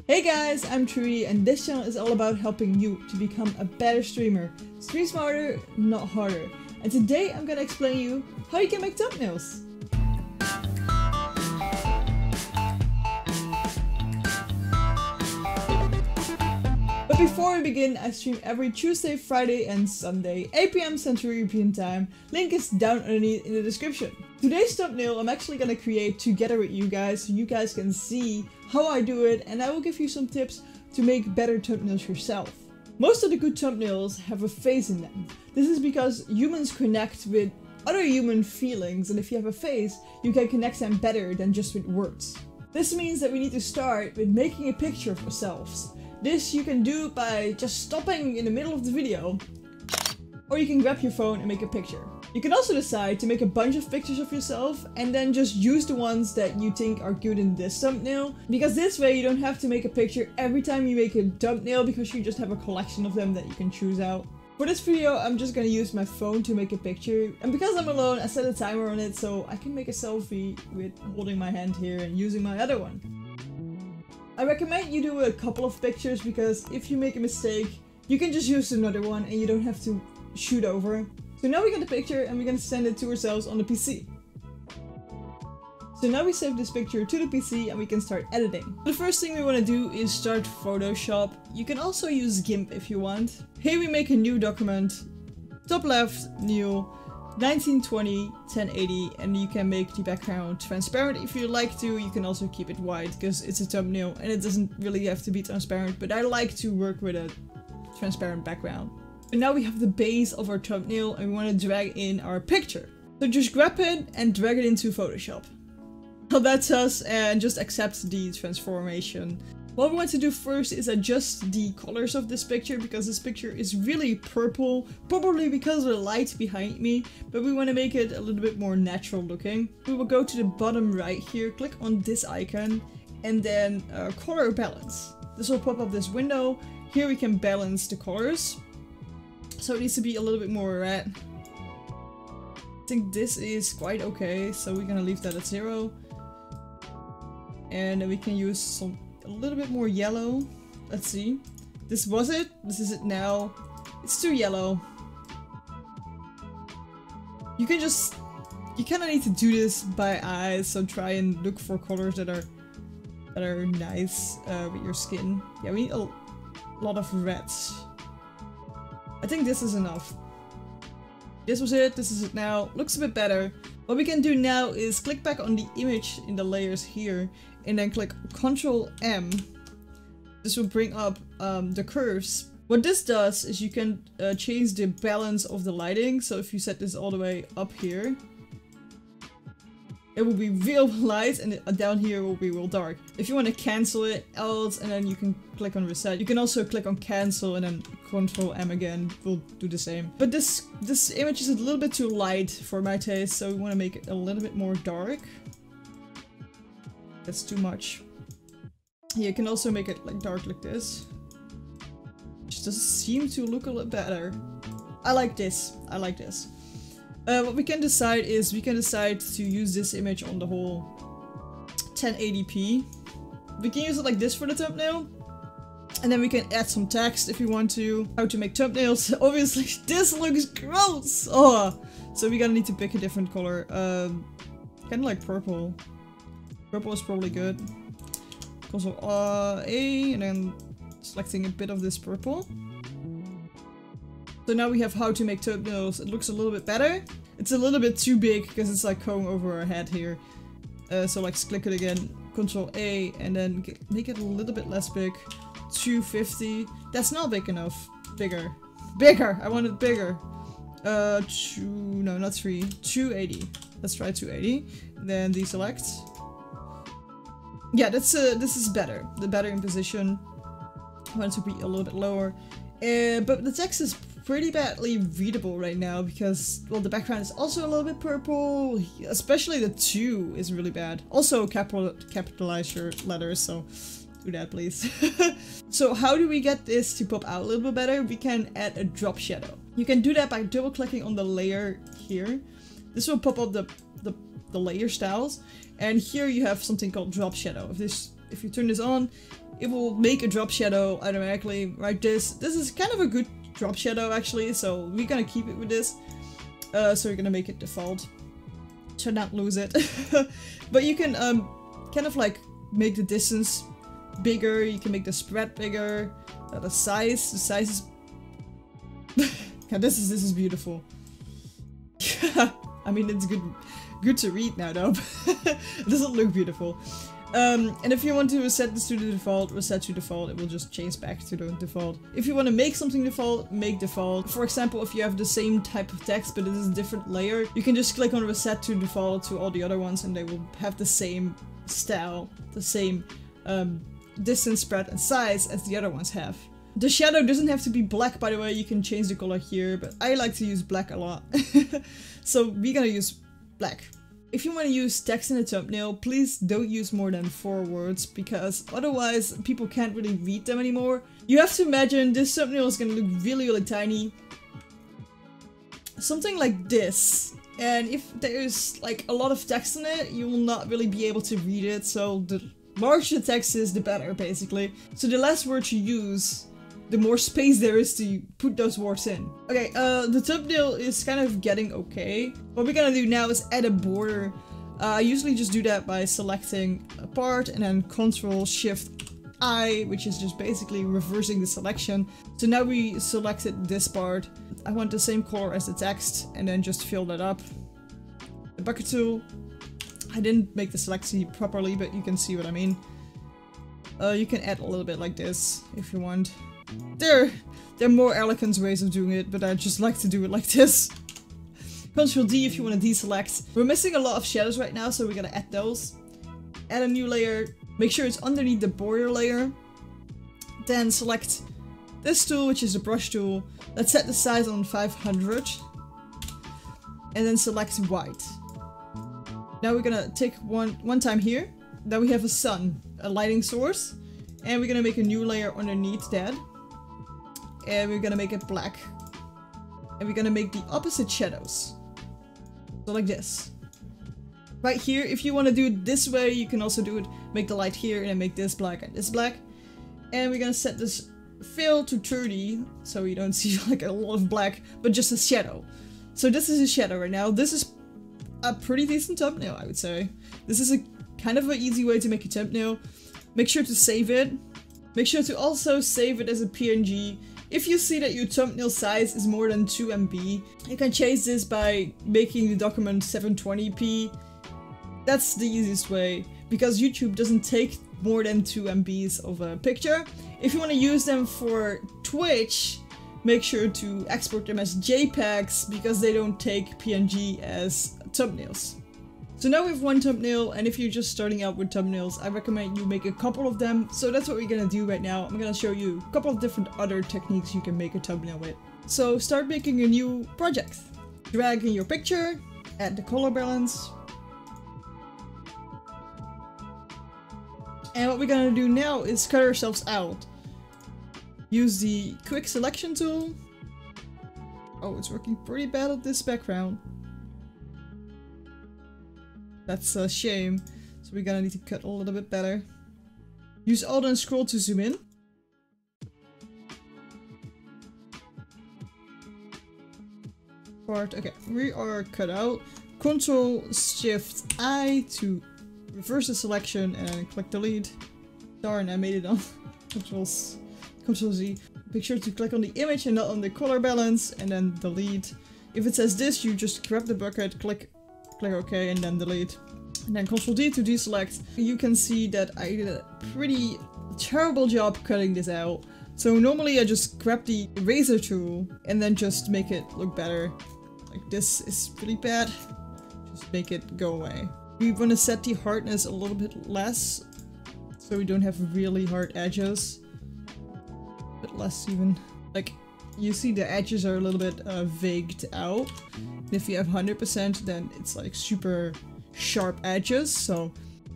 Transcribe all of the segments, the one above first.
Hey guys, I'm Trui and this channel is all about helping you to become a better streamer. Stream smarter, not harder. And today I'm gonna explain you how you can make thumbnails. But before we begin, I stream every Tuesday, Friday and Sunday, 8 PM Central European Time. Link is down underneath in the description. Today's thumbnail I'm actually gonna create together with you guys, so you guys can see how I do it, and I will give you some tips to make better thumbnails yourself. Most of the good thumbnails have a face in them. This is because humans connect with other human feelings, and if you have a face, you can connect them better than just with words. This means that we need to start with making a picture of ourselves. This you can do by just stopping in the middle of the video, or you can grab your phone and make a picture. You can also decide to make a bunch of pictures of yourself and then just use the ones that you think are good in this thumbnail, because this way you don't have to make a picture every time you make a thumbnail, because you just have a collection of them that you can choose out. For this video I'm just gonna use my phone to make a picture, and because I'm alone I set a timer on it so I can make a selfie with holding my hand here and using my other one. I recommend you do a couple of pictures, because if you make a mistake you can just use another one and you don't have to shoot over. So now we got the picture and we're gonna send it to ourselves on the PC. So now we save this picture to the PC and we can start editing. The first thing we want to do is start Photoshop. You can also use GIMP if you want. Here we make a new document, top left, new, 1920, 1080, and you can make the background transparent if you like to. You can also keep it white because it's a thumbnail and it doesn't really have to be transparent, but I like to work with a transparent background. And now we have the base of our thumbnail and we want to drag in our picture. So just grab it and drag it into Photoshop. Well, that's us, and just accept the transformation. What we want to do first is adjust the colors of this picture, because this picture is really purple, probably because of the light behind me, but we want to make it a little bit more natural looking. We will go to the bottom right here, click on this icon, and then color balance. This will pop up this window. Here we can balance the colors. So it needs to be a little bit more red. I think this is quite okay, so we're gonna leave that at 0. And then we can use a little bit more yellow. Let's see. This was it. This is it now. It's too yellow. You kind of need to do this by eye, so try and look for colors that are nice with your skin. Yeah, we need a lot of reds. I think this is enough. This was it, this is it now. Looks a bit better. What we can do now is click back on the image in the layers here and then click Ctrl M. This will bring up the curves. What this does is you can change the balance of the lighting. So if you set this all the way up here, it will be real light, and down here will be real dark. If you want to cancel it, else, and then you can click on reset. You can also click on cancel and then Ctrl M again will do the same. But this image is a little bit too light for my taste, so we want to make it a little bit more dark. That's too much. Yeah, you can also make it like dark like this, which does seem to look a little better. I like this. I like this. What we can decide is we can decide to use this image on the whole 1080p. We can use it like this for the thumbnail. And then we can add some text if you want to. How to make thumbnails. Obviously, this looks gross! Oh, so we're gonna need to pick a different color. Kind of like purple. Purple is probably good. Ctrl A, and then selecting a bit of this purple. So now we have how to make thumbnails. It looks a little bit better. It's a little bit too big because it's like going over our head here. So like click it again, Ctrl A, and then make it a little bit less big. 250. That's not big enough. Bigger. Bigger! I want it bigger. No, not 3. 280. Let's try 280. Then deselect. Yeah, this is better. The better in position. I want it to be a little bit lower. But the text is pretty badly readable right now because, well, the background is also a little bit purple. Especially the 2 is really bad. Also capitalize your letters, so do that please. So how do we get this to pop out a little bit better? We can add a drop shadow. You can do that by double clicking on the layer here. This will pop up the layer styles, and here you have something called drop shadow. If you turn this on, it will make a drop shadow automatically like this. This is kind of a good drop shadow actually, so we're gonna keep it with this. So we're gonna make it default to not lose it. But you can kind of like make the distance bigger, you can make the spread bigger, the size is God, this is beautiful. I mean, it's good to read now though. It doesn't look beautiful. And if you want to set this to the default, reset to default, it will just change back to the default. If you want to make something default, make default. For example, if you have the same type of text but it is a different layer, you can just click on reset to default to all the other ones and they will have the same style, the same distance, spread and size as the other ones have. The shadow doesn't have to be black, by the way, you can change the color here, but I like to use black a lot. So we're gonna use black. If you want to use text in a thumbnail, please don't use more than 4 words, because otherwise people can't really read them anymore. You have to imagine this thumbnail is gonna look really, really tiny. Something like this. And if there's like a lot of text in it, you will not really be able to read it, so the larger the text is, the better, basically. So the less words you use, the more space there is to put those words in. Okay, the thumbnail is kind of getting okay. What we're gonna do now is add a border. I usually just do that by selecting a part and then Ctrl-Shift-I, which is just basically reversing the selection. So now we selected this part. I want the same color as the text and then just fill that up. The bucket tool. I didn't make the selection properly, but you can see what I mean. You can add a little bit like this if you want. There are more elegant ways of doing it, but I just like to do it like this. Ctrl D if you want to deselect. We're missing a lot of shadows right now, so we're gonna add those. Add a new layer. Make sure it's underneath the border layer. Then select this tool, which is the brush tool. Let's set the size on 500. And then select white. Now we're gonna take one time here. Then we have a sun, a lighting source. And we're gonna make a new layer underneath that. And we're gonna make it black. And we're gonna make the opposite shadows. So like this. Right here, if you want to do it this way, you can also do it, make the light here and then make this black and this black. And we're gonna set this fill to 30, so you don't see like a lot of black, but just a shadow. So this is a shadow right now. This is a pretty decent thumbnail, I would say. This is a kind of an easy way to make a thumbnail. Make sure to save it. Make sure to also save it as a PNG. If you see that your thumbnail size is more than 2 MB, you can change this by making the document 720p. That's the easiest way, because YouTube doesn't take more than 2 MBs of a picture. If you want to use them for Twitch, make sure to export them as JPEGs, because they don't take PNG as thumbnails. So now we have one thumbnail, and if you're just starting out with thumbnails, I recommend you make a couple of them. So that's what we're gonna do right now. I'm gonna show you a couple of different other techniques you can make a thumbnail with. So start making a new project. Drag in your picture, add the color balance. And what we're gonna do now is cut ourselves out. Use the quick selection tool. Oh, it's working pretty bad at this background. That's a shame. So we're gonna need to cut a little bit better. Use Alt and scroll to zoom in. Part, okay, we are cut out. Ctrl-Shift-I to reverse the selection and then click delete. Darn, I made it on Ctrl-Z. Make sure to click on the image and not on the color balance and then delete. If it says this, you just grab the bucket, click OK and then delete. And then Ctrl D to deselect. You can see that I did a pretty terrible job cutting this out. So normally I just grab the eraser tool and then just make it look better. Like this is really bad. Just make it go away. We want to set the hardness a little bit less, so we don't have really hard edges. A bit less even. Like, you see the edges are a little bit vagued out. And if you have 100%, then it's like super sharp edges. So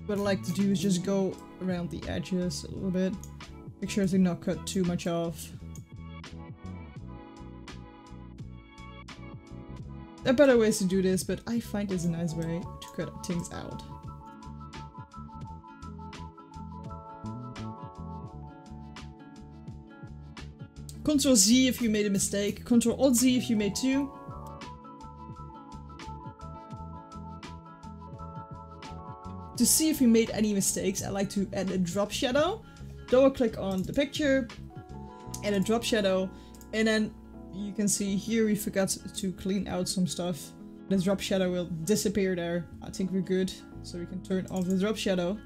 what I like to do is just go around the edges a little bit. Make sure to not cut too much off. There are better ways to do this, but I find this a nice way to cut things out. Ctrl Z if you made a mistake. Ctrl Alt Z if you made 2. To see if you made any mistakes, I like to add a drop shadow. Double click on the picture, add a drop shadow, and then you can see here we forgot to clean out some stuff. The drop shadow will disappear there. I think we're good, so we can turn off the drop shadow.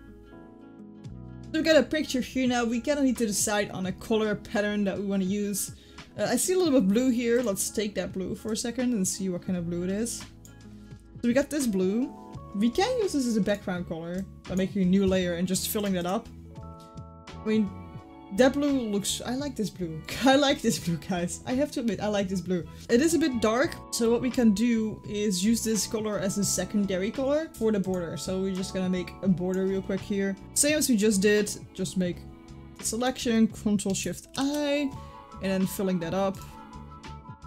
So we got a picture here now. We kind of need to decide on a color pattern that we want to use. I see a little bit of blue here. Let's take that blue for a second and see what kind of blue it is. So we got this blue. We can use this as a background color by making a new layer and just filling that up. I mean, that blue looks... I like this blue. I like this blue, guys. I have to admit, I like this blue. It is a bit dark, so what we can do is use this color as a secondary color for the border. So we're just gonna make a border real quick here. Same as we just did, just make selection, Ctrl Shift I, and then filling that up.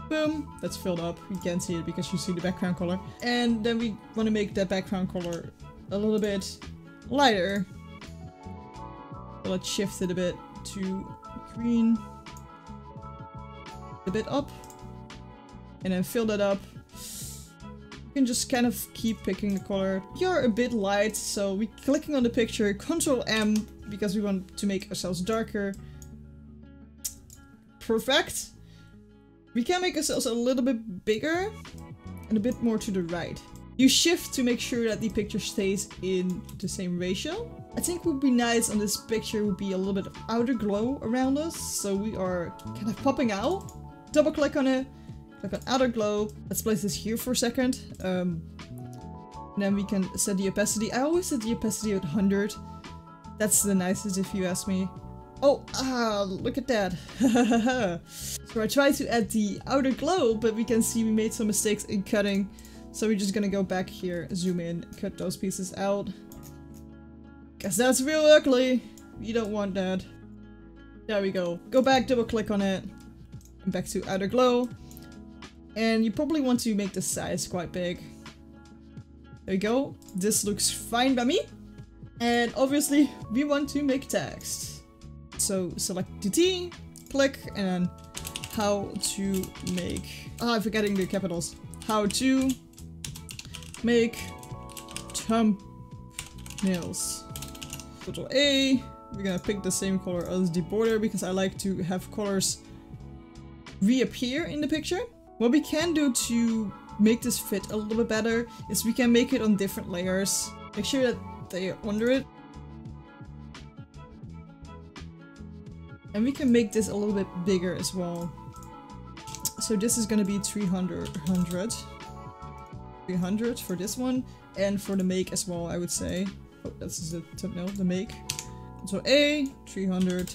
Boom, that's filled up. You can't see it because you see the background color. And then we want to make that background color a little bit lighter. So let's shift it a bit to green. A bit up. And then fill that up. You can just kind of keep picking the color. You're a bit light, so we're clicking on the picture, Ctrl M, because we want to make ourselves darker. Perfect. We can make ourselves a little bit bigger and a bit more to the right. You shift to make sure that the picture stays in the same ratio. I think what would be nice on this picture would be a little bit of outer glow around us. So we are kind of popping out. Double click on it, click on outer glow. Let's place this here for a second. And then we can set the opacity. I always set the opacity at 100. That's the nicest if you ask me. Oh, look at that. So I tried to add the outer glow, but we can see we made some mistakes in cutting. So we're just gonna go back here, zoom in, cut those pieces out. Cause that's real ugly. You don't want that. There we go. Go back, double click on it. And back to outer glow. And you probably want to make the size quite big. There we go. This looks fine by me. And obviously we want to make text. So select TT, click, and then how to make... I'm forgetting the capitals. How to make thumbnails. Ctrl A. We're gonna pick the same color as the border because I like to have colors reappear in the picture. What we can do to make this fit a little bit better is we can make it on different layers. Make sure that they are under it. And we can make this a little bit bigger as well. So this is gonna be 300 for this one. And for the make as well, I would say. Oh, that's the thumbnail, the make. So A, 300.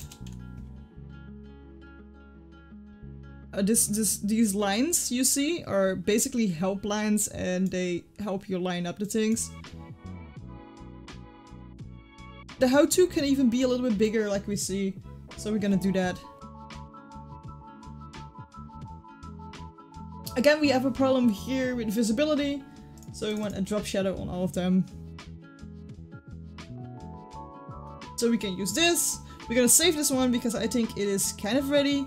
These lines you see are basically help lines and they help you line up the things. The how-to can even be a little bit bigger like we see. So we're gonna do that. Again, we have a problem here with visibility. So we want a drop shadow on all of them. So we can use this. We're gonna save this one because I think it is kind of ready.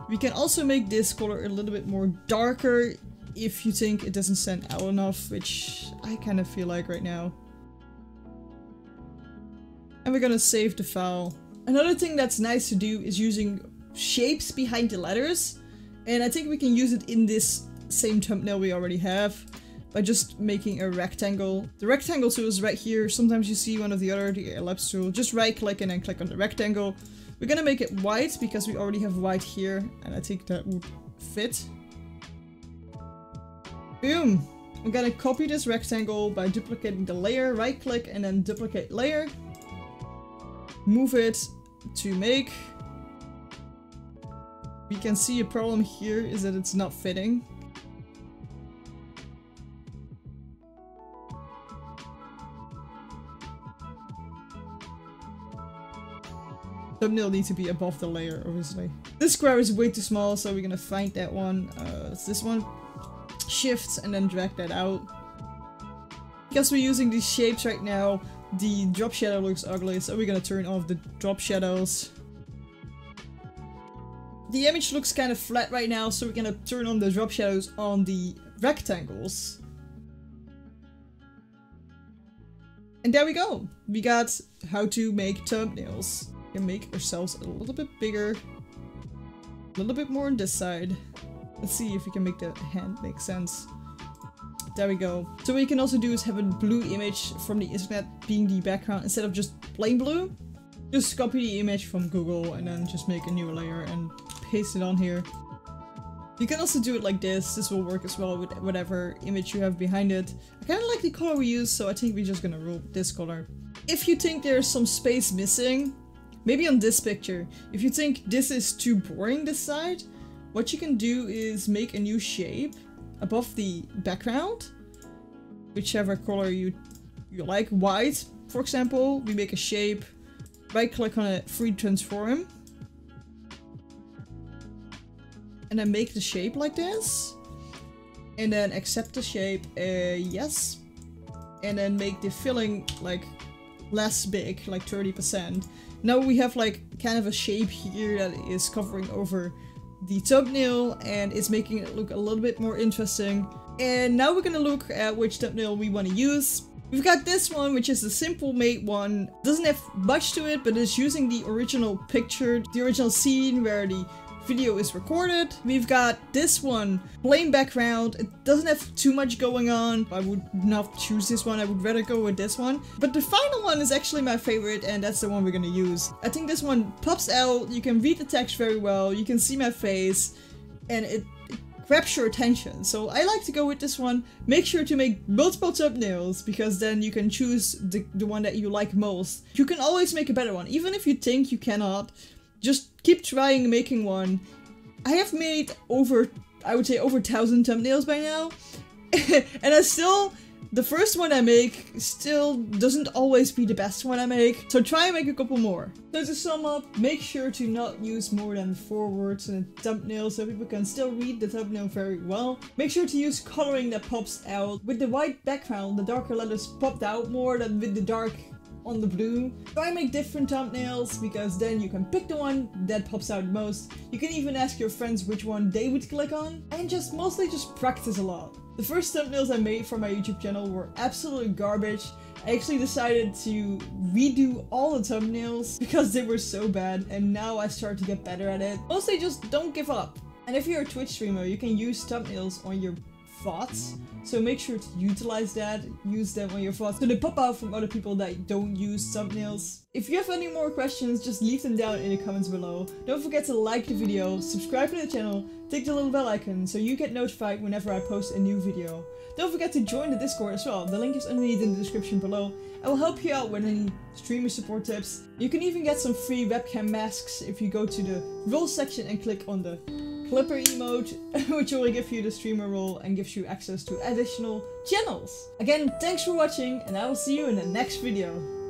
We can also make this color a little bit more darker if you think it doesn't stand out enough, which I kind of feel like right now. And we're gonna save the file. Another thing that's nice to do is using shapes behind the letters. And I think we can use it in this same thumbnail we already have by just making a rectangle. The rectangle tool is right here. Sometimes you see one of the other, the ellipse tool. Just right click and then click on the rectangle. We're gonna make it white because we already have white here. And I think that would fit. Boom! I'm gonna copy this rectangle by duplicating the layer, right click and then duplicate layer. Move it to make. We can see a problem here is that it's not fitting. Thumbnail needs to be above the layer, obviously. This square is way too small, so we're gonna find that one. It's this one. Shift and then drag that out. Because we're using these shapes right now, the drop shadow looks ugly, so we're gonna turn off the drop shadows. the image looks kind of flat right now, so we're gonna turn on the drop shadows on the rectangles. And there we go. We got how to make thumbnails. We can make ourselves a little bit bigger. A little bit more on this side. Let's see if we can make the hand make sense. There we go. So what you can also do is have a blue image from the internet being the background instead of just plain blue. Just copy the image from Google and then just make a new layer and paste it on here. You can also do it like this. This will work as well with whatever image you have behind it. I kind of like the color we use, so I think we're just gonna roll this color. If you think there's some space missing, maybe on this picture, if you think this is too boring this side, what you can do is make a new shape above the background. Whichever color you like. White, for example, we make a shape, right click on it, free transform. And then make the shape like this. And then accept the shape, yes. And then make the filling like less big, like 30%. Now we have like kind of a shape here that is covering over the thumbnail and it's making it look a little bit more interesting. And now we're gonna look at which thumbnail we want to use. We've got this one, which is a simple made one. Doesn't have much to it, but it's using the original picture, the original scene where the video is recorded. We've got this one, plain background. It doesn't have too much going on. I would not choose this one. I would rather go with this one. But the final one is actually my favorite, and that's the one we're gonna use. I think this one pops out. You can read the text very well. You can see my face, and it grabs your attention. So I like to go with this one. Make sure to make multiple thumbnails, because then you can choose the one that you like most. You can always make a better one, even if you think you cannot. Just keep trying making one. I have made over, I would say over 1,000 thumbnails by now. And the first one I make still doesn't always be the best one I make. So try and make a couple more. So to sum up, make sure to not use more than 4 words in a thumbnail so people can still read the thumbnail very well. Make sure to use coloring that pops out. With the white background, the darker letters popped out more than with the dark on the blue. Try and make different thumbnails, because then you can pick the one that pops out most. You can even ask your friends which one they would click on, and just mostly just practice a lot. The first thumbnails I made for my YouTube channel were absolutely garbage. I actually decided to redo all the thumbnails because they were so bad, and now I start to get better at it. Mostly just don't give up. And if you're a Twitch streamer, you can use thumbnails on your VODs. So make sure to utilize that, use them on your VODs, so they pop out from other people that don't use thumbnails. If you have any more questions, just leave them down in the comments below. Don't forget to like the video, subscribe to the channel, click the little bell icon so you get notified whenever I post a new video. Don't forget to join the Discord as well, the link is underneath in the description below. I will help you out with any streamer support tips. You can even get some free webcam masks if you go to the role section and click on the Clipper emote, which will give you the streamer role and gives you access to additional channels. Again, thanks for watching, and I will see you in the next video.